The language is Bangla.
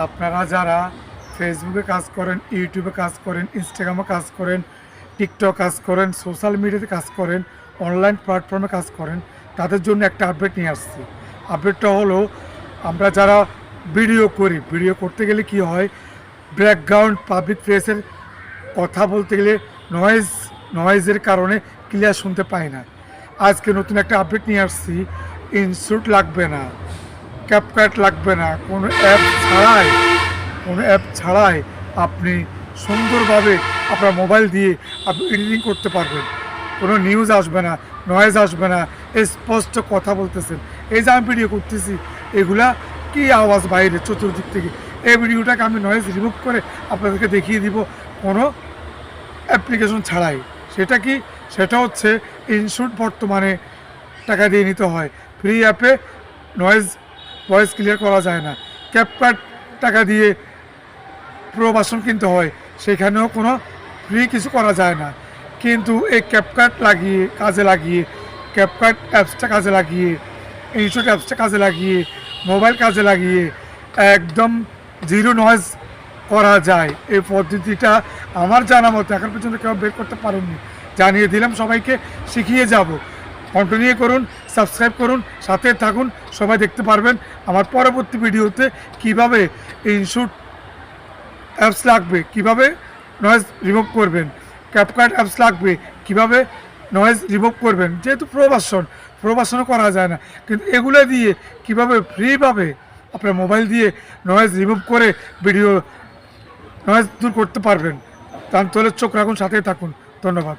আপনারা যারা ফেসবুকে কাজ করেন, ইউটিউবে কাজ করেন, ইনস্টাগ্রামে কাজ করেন, টিকটক কাজ করেন, সোশ্যাল মিডিয়াতে কাজ করেন, অনলাইন প্ল্যাটফর্মে কাজ করেন, তাদের জন্য একটা আপডেট নিয়ে আসছি। আপডেটটা হলো, আমরা যারা ভিডিও করি, ভিডিও করতে গেলে কি হয়, ব্যাকগ্রাউন্ড পাবলিক প্লেসের কথা বলতে গেলে নয়েজের কারণে ক্লিয়ার শুনতে পাই না। আজকে নতুন একটা আপডেট নিয়ে আসছি। ইনস্যুট লাগবে না, ক্যাপকাট লাগবে না, কোনো অ্যাপ ছাড়াই আপনি সুন্দরভাবে আপনার মোবাইল দিয়ে আপনি এডিটিং করতে পারবেন। কোনো নিউজ আসবে না, নয়েজ আসবে না, স্পষ্ট কথা বলতেছেন। এই যে আমি ভিডিও করতেছি, এগুলা কি আওয়াজ বাইরে চতুর্দিক থেকে, এই ভিডিওটাকে আমি নয়েজ রিমুভ করে আপনাদেরকে দেখিয়ে দিব কোনো অ্যাপ্লিকেশন ছাড়াই। সেটা কি? সেটা হচ্ছে ইনস্যুট বর্তমানে টাকা দিয়ে নিতে হয়। ফ্রি অ্যাপে ভয়েস ক্লিয়ার করা যায় না। ক্যাপকাট টাকা দিয়ে প্রবাসন কিনতে হয়, সেখানেও কোনো ফ্রি কিছু করা যায় না। কিন্তু এই ক্যাপকাট কাজে লাগিয়ে ক্যাপকাট অ্যাপসটা কাজে লাগিয়ে, ইনস্যুট অ্যাপসটা কাজে লাগিয়ে, মোবাইল কাজে লাগিয়ে একদম জিরো নয়েজ করা যায়। এই পদ্ধতিটা আমার জানা মতো এখন পর্যন্ত কেউ বের করতে পারেননি। জানিয়ে দিলাম, সবাইকে শিখিয়ে যাব। কন্টিনিউ করুন, সাবস্ক্রাইব করুন, সাথে থাকুন, সবাই দেখতে পারবেন আমার পরবর্তী ভিডিওতে কিভাবে ইনস্যুট অ্যাপস লাগবে, কিভাবে নয়েজ রিমুভ করবেন, ক্যাপকাট অ্যাপস লাগবে, কিভাবে নয়েজ রিমুভ করবেন। যেহেতু প্রবাসনও করা যায় না, কিন্তু এগুলো দিয়ে কিভাবে ফ্রিভাবে আপনার মোবাইল দিয়ে নয়েজ রিমুভ করে ভিডিও নয়েজ দূর করতে পারবেন। তাহলে চোখ রাখুন, সাথে থাকুন। ধন্যবাদ।